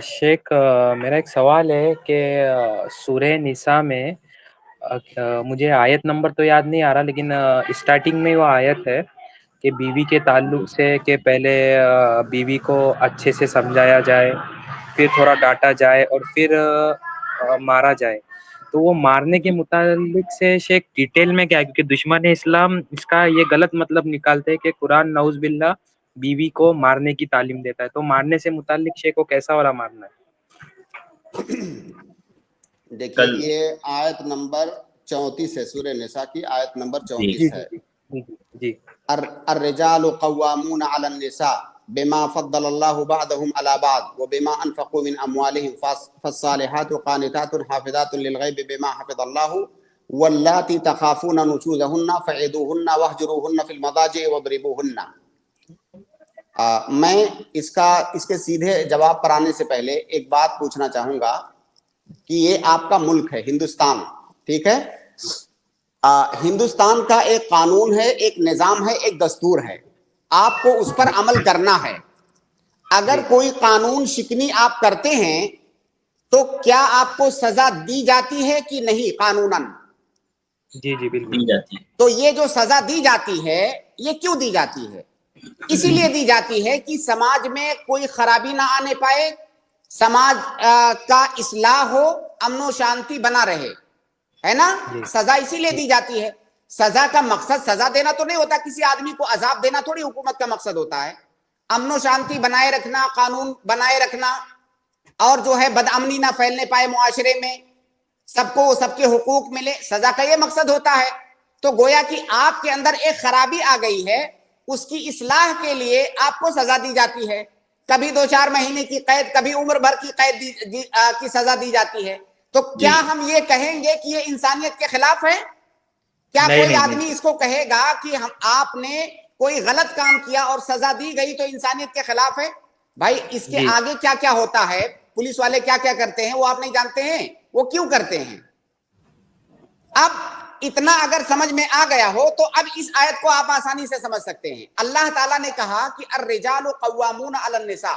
शेख मेरा एक सवाल है कि सूरह निसा में मुझे आयत नंबर तो याद नहीं आ रहा, लेकिन स्टार्टिंग में वो आयत है कि बीवी के ताल्लुक से कि पहले बीवी को अच्छे से समझाया जाए, फिर थोड़ा डांटा जाए और फिर मारा जाए। तो वो मारने के मुतालिक से शेख डिटेल में क्या है, क्योंकि दुश्मन इस्लाम इसका ये गलत मतलब निकालते हैं कि कुरान नऊज बिल्ला बीवी को मारने की तालीम देता है। तो मारने से मुतालिक शेख को कैसा वाला मारना है? देखिए, ये आयत नंबर 34 है, सूरह निसा की आयत नंबर 34 है। जी अर्रिजालु क़व्वामून अलन निसा बिमा फ़द्दलल्लाहु बअदहुम अला बअद व बिमा अनफ़क़ू मिन अम्वालिहिम फ़स्सालिहातु क़ानितातुन हाफ़िज़ातुन लिलग़ैबि बिमा हफ़िज़ल्लाहु वल्लाती तख़ाफ़ून नुशूज़हुन्ना फ़इदूहुन्ना वहजुरूहुन्ना फ़िल मज़ाजि'i वद्रिबूहुन्ना। मैं इसके सीधे जवाब पर आने से पहले एक बात पूछना चाहूँगा कि ये आपका मुल्क है हिंदुस्तान, ठीक है? हिंदुस्तान का एक कानून है, एक निज़ाम है, एक दस्तूर है, आपको उस पर अमल करना है। अगर कोई कानून शिकनी आप करते हैं तो क्या आपको सजा दी जाती है कि नहीं कानूनन? जी बिल्कुल दी जाती है। तो ये जो सजा दी जाती है, ये क्यों दी जाती है? इसीलिए दी जाती है कि समाज में कोई खराबी ना आने पाए, समाज का इस्लाह हो, अमन शांति बना रहे, है ना? सजा इसीलिए दी जाती है। सजा का मकसद सजा देना तो नहीं होता, किसी आदमी को अजाब देना थोड़ी हुकूमत का मकसद होता है। अमन शांति बनाए रखना, कानून बनाए रखना, और जो है बदअमनी ना फैलने पाए मुआशरे में, सबको सबके हुकूक मिले, सजा का ये मकसद होता है। तो गोया कि आपके अंदर एक खराबी आ गई है, उसकी इस्लाह के लिए आपको सजा दी जाती है। कभी 2-4 महीने की कैद, कभी उम्र भर की कैद की सजा दी जाती है। तो क्या हम ये कहेंगे कि ये इंसानियत के खिलाफ है? क्या कोई आदमी इसको कहेगा कि हम आपने कोई गलत काम किया और सजा दी गई तो इंसानियत के खिलाफ है? भाई, इसके आगे क्या क्या होता है, पुलिस वाले क्या क्या करते हैं वो आप नहीं जानते हैं, वो क्यों करते हैं? अब इतना अगर समझ में आ गया हो तो अब इस आयत को आप आसानी से समझ सकते हैं। अल्लाह ताला ने कहा कि अर्रिजालु क़व्वामून अलन निसा,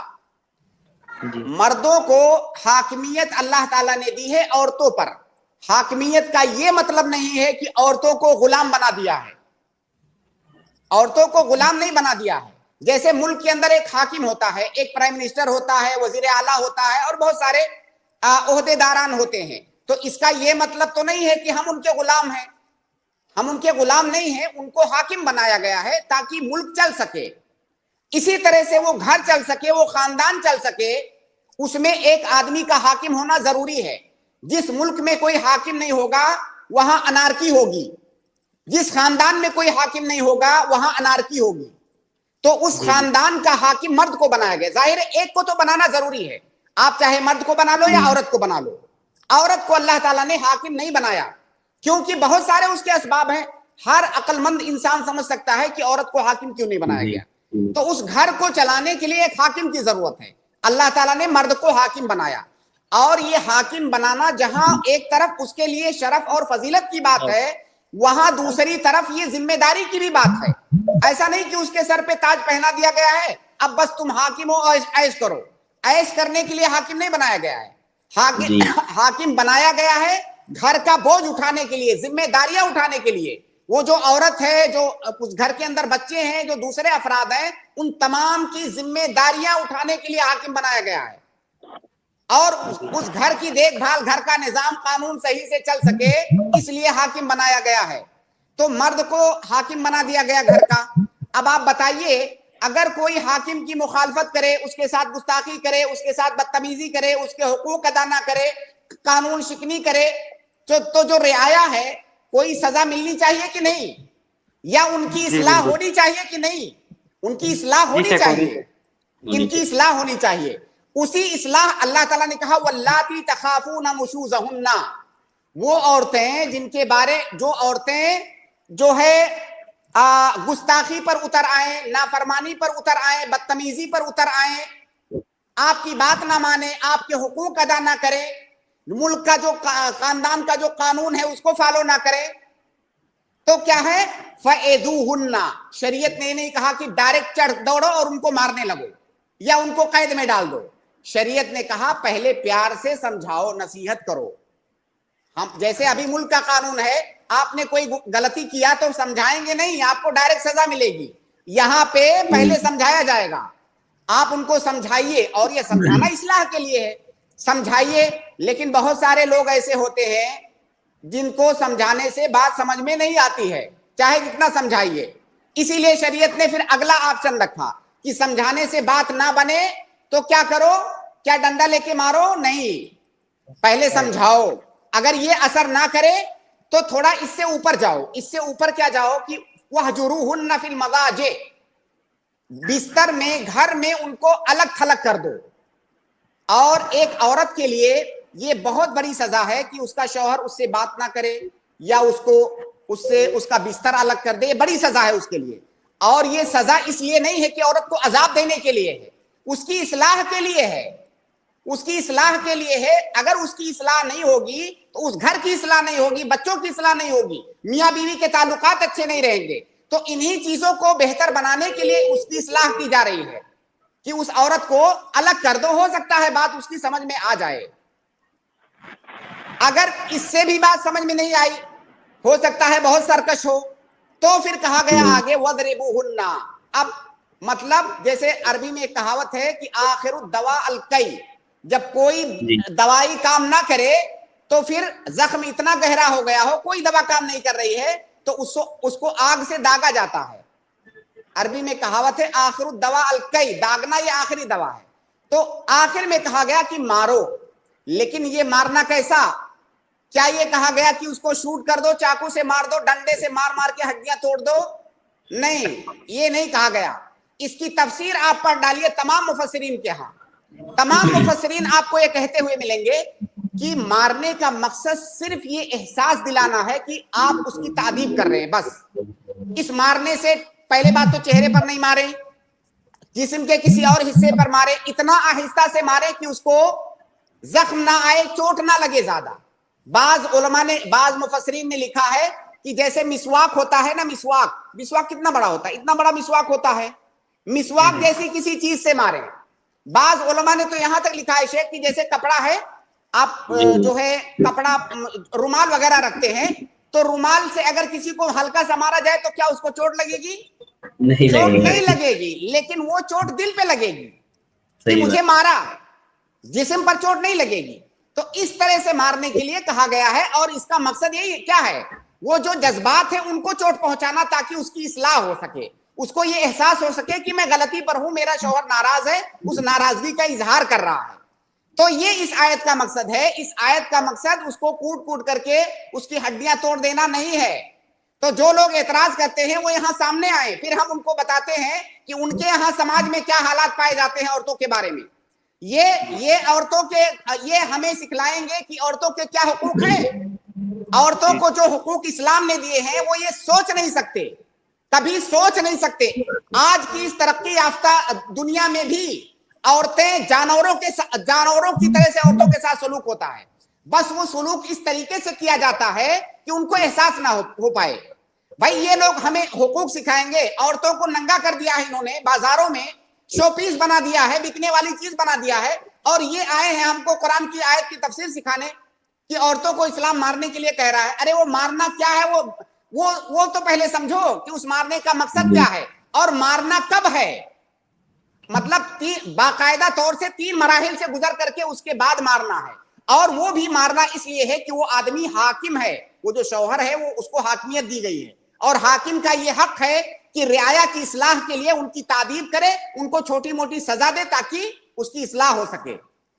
मर्दों को हाकिमियत अल्लाह ताला ने दी है औरतों पर। हाकिमियत का यह मतलब नहीं है कि औरतों को गुलाम बना दिया है, औरतों को गुलाम नहीं बना दिया है। जैसे मुल्क के अंदर एक हाकिम होता है, एक प्राइम मिनिस्टर होता है, वजीर आला होता है और बहुत सारे ओहदेदारान होते हैं, तो इसका यह मतलब तो नहीं है कि हम उनके गुलाम हैं। हम उनके गुलाम नहीं हैं, उनको हाकिम बनाया गया है ताकि मुल्क चल सके। इसी तरह से वो घर चल सके, वो खानदान चल सके, उसमें एक आदमी का हाकिम होना जरूरी है। जिस मुल्क में कोई हाकिम नहीं होगा वहां अनारकी होगी, जिस खानदान में कोई हाकिम नहीं होगा वहां अनारकी होगी। तो उस खानदान का हाकिम मर्द को बनाया गया। जाहिर है एक को तो बनाना जरूरी है, आप चाहे मर्द को बना लो या औरत को बना लो। औरत को अल्लाह ताला ने हाकिम नहीं बनाया, क्योंकि बहुत सारे उसके असबाब हैं। हर अक्लमंद इंसान समझ सकता है कि औरत को हाकिम क्यों नहीं बनाया गया। तो उस घर को चलाने के लिए एक हाकिम की जरूरत है। अल्लाह ताला ने मर्द को हाकिम बनाया, और ये हाकिम बनाना जहां एक तरफ उसके लिए शरफ और फजीलत की बात है, वहां दूसरी तरफ ये जिम्मेदारी की भी बात है। ऐसा नहीं कि उसके सर पे ताज पहना दिया गया है, अब बस तुम हाकिम हो, ऐश करो। ऐश करने के लिए हाकिम नहीं बनाया गया है। हाकिम बनाया गया है घर का बोझ उठाने के लिए, जिम्मेदारियां उठाने के लिए। वो जो औरत है, जो उस घर के अंदर बच्चे हैं, जो दूसरे अफराद हैं, उन तमाम की जिम्मेदारियां उठाने के लिए हाकिम बनाया गया है। और उस घर की देखभाल, घर का निजाम कानून सही से चल सके, इसलिए हाकिम बनाया गया है। तो मर्द को हाकिम बना दिया गया घर का। अब आप बताइए, अगर कोई हाकिम की मुखालफत करे, उसके साथ गुस्ताखी करे, उसके साथ बदतमीजी करे, उसके हुकूक अदा ना करे, कानून शिकनी करे, तो जो रियाया है, कोई सजा मिलनी चाहिए कि नहीं? या उनकी इस्लाह होनी चाहिए कि नहीं? उनकी इस्लाह होनी चाहिए, इनकी इस्लाह होनी चाहिए। उसी इस्लाह अल्लाह ताला ने कहा वल्लाती तखाफूना नुशूज़हुन्ना, वो औरतें जिनके बारे, जो औरतें जो है गुस्ताखी पर उतर आए, नाफरमानी पर उतर आए, बदतमीजी पर उतर आए, आपकी बात ना माने, आपके हुकूक अदा ना करे, मुल्क का जो खानदान का जो कानून है उसको फॉलो ना करे, तो क्या है? फ़एज़ूहुन्ना। शरीयत ने नहीं कहा कि डायरेक्ट चढ़ दौड़ो और उनको मारने लगो या उनको कैद में डाल दो। شریعت نے کہا پہلے پیار سے سمجھاؤ, نصیحت کرو. ہم جیسے ابھی ملک کا قانون ہے, آپ نے کوئی غلطی کیا تو سمجھائیں گے نہیں, آپ کو ڈائریکٹ سزا ملے گی. یہاں پہ پہلے سمجھایا جائے گا, آپ ان کو سمجھائیے, اور یہ سمجھانا اصلاح کے لیے ہے, سمجھائیے. لیکن بہت سارے لوگ ایسے ہوتے ہیں جن کو سمجھانے سے بات سمجھ میں نہیں آتی ہے, چاہے جتنا سمجھائیے. اسی لیے شریعت نے پھر اگلا آپشن رکھا کہ سمجھانے سے بات نہ بنے تو کیا کرو, کیا ڈنڈا لے کے مارو؟ نہیں, پہلے سمجھاؤ. اگر یہ اثر نہ کرے تو تھوڑا اس سے اوپر جاؤ. اس سے اوپر کیا جاؤ کہ وَاهْجُرُوهُنَّ فِي الْمَضَاجِعِ, بستر میں, گھر میں ان کو الگ تھلگ کر دو. اور ایک عورت کے لیے یہ بہت بڑی سزا ہے کہ اس کا شوہر اس سے بات نہ کرے یا اس کا بستر الگ کر دے, یہ بڑی سزا ہے اس کے لیے. اور یہ سزا اس لیے نہیں ہے کہ عورت کو عذاب دینے کے لیے ہے, اس کی اصلاح کے لیے ہے, اس کی اصلاح کے لیے ہے. اگر اس کی اصلاح نہیں ہوگی تو اس گھر کی اصلاح نہیں ہوگی, بچوں کی اصلاح نہیں ہوگی, میاں بیوی کے تعلقات اچھے نہیں رہیں گے. تو انہی چیزوں کو بہتر بنانے کے لیے اس کی اصلاح کی جا رہی ہے کہ اس عورت کو الگ کر دو, ہو سکتا ہے بات اس کی سمجھ میں آ جائے. اگر اس سے بھی بات سمجھ میں نہیں آئی, ہو سکتا ہے بہت سرکش ہو, تو پھر کہا گیا آگے وَضْرِبُوهُنَّ. اب مطلب جیسے عربی میں ایک کہاوت ہے کہ آخر الدواء القی, جب کوئی دوائی کام نہ کرے تو پھر زخم اتنا گہرا ہو گیا ہو, کوئی دوا کام نہیں کر رہی ہے, تو اس کو آگ سے داغا جاتا ہے. عربی میں کہاوت ہے آخر الدواء القی, داغنا یہ آخری دوا ہے. تو آخر میں کہا گیا کہ مارو. لیکن یہ مارنا کیسا؟ کیا یہ کہا گیا کہ اس کو شوٹ کر دو, چاقو سے مار دو, ڈنڈے سے مار مار کے ہڈیاں توڑ دو؟ نہیں, یہ نہیں کہا گیا. اس کی تفسیر آپ پڑھ ڈالیے تمام مفسرین کے ہاں, تمام مفسرین آپ کو یہ کہتے ہوئے ملیں گے کہ مارنے کا مقصد صرف یہ احساس دلانا ہے کہ آپ اس کی تعذیب کر رہے ہیں, بس. اس مارنے سے پہلے بات تو چہرے پر نہیں مارے, جسم کے کسی اور حصے پر مارے, اتنا آہستہ سے مارے کہ اس کو زخم نہ آئے, چوٹ نہ لگے زیادہ. بعض علماء نے, بعض مفسرین نے لکھا ہے کہ جیسے مسواک ہوتا ہے نا, مسواک کتنا بڑا ہوتا ہے, اتنا بڑا مسواک ہوتا ہے, مسواک جیسی کسی چیز سے مارے. بعض علماء نے تو یہاں تک لکھا ہے شیخ کہ جیسے کپڑا ہے, آپ جو ہے کپڑا رومال وغیرہ رکھتے ہیں, تو رومال سے اگر کسی کو ہلکا سا مارا جائے تو کیا اس کو چوٹ لگے گی؟ چوٹ نہیں لگے گی, لیکن وہ چوٹ دل پہ لگے گی کہ مجھے مارا, جسم پر چوٹ نہیں لگے گی. تو اس طرح سے مارنے کے لیے کہا گیا ہے, اور اس کا مقصد یہی کیا ہے, وہ جو جذبات ہیں ان کو چوٹ پہنچانا تاکہ اس کی اصلاح ہو سکے, اس کو یہ احساس ہو سکے کہ میں غلطی پر ہوں, میرا شوہر ناراض ہے, اس ناراضگی کا اظہار کر رہا ہے. تو یہ اس آیت کا مقصد ہے. اس آیت کا مقصد اس کو کوٹ کوٹ کر کے اس کی ہڈیاں توڑ دینا نہیں ہے. تو جو لوگ اعتراض کرتے ہیں وہ یہاں سامنے آئے, پھر ہم ان کو بتاتے ہیں کہ ان کے یہاں سماج میں کیا حالات پائے جاتے ہیں عورتوں کے بارے میں. یہ عورتوں کے, یہ ہمیں سکھلائیں گے کہ عورتوں کے کیا حقوق ہیں. عورتوں کو جو حقوق اسلام نے دیے ہیں وہ یہ سوچ نہیں سکتے, کبھی سوچ نہیں سکتے. آج کی اس ترقی یافتہ دنیا میں بھی عورتیں جانوروں کی طرح سے عورتوں کے ساتھ سلوک ہوتا ہے, بس وہ سلوک اس طریقے سے کیا جاتا ہے کہ ان کو احساس نہ ہو پائے. بھائی یہ لوگ ہمیں حقوق سکھائیں گے, عورتوں کو ننگا کر دیا ہے انہوں نے, بازاروں میں شو پیس بنا دیا ہے, بکنے والی چیز بنا دیا ہے, اور یہ آئے ہیں ہم کو قرآن کی آیت کی تفسیر سکھانے کہ عورتوں کو اسلام مارنے کے لیے کہہ رہا ہے. ارے وہ مارنا کیا ہے, وہ تو پہلے سمجھو کہ اس مارنے کا مقصد کیا ہے اور مارنا کب ہے. مطلب باقاعدہ طور سے 3 مراحل سے گزر کر کے اس کے بعد مارنا ہے, اور وہ بھی مارنا اس لیے ہے کہ وہ آدمی حاکم ہے, وہ جو شوہر ہے وہ اس کو حاکمیت دی گئی ہے, اور حاکم کا یہ حق ہے کہ رعایا کی اصلاح کے لیے ان کی تعذیب کرے, ان کو چھوٹی موٹی سزا دے تاکہ اس کی اصلاح ہو سکے.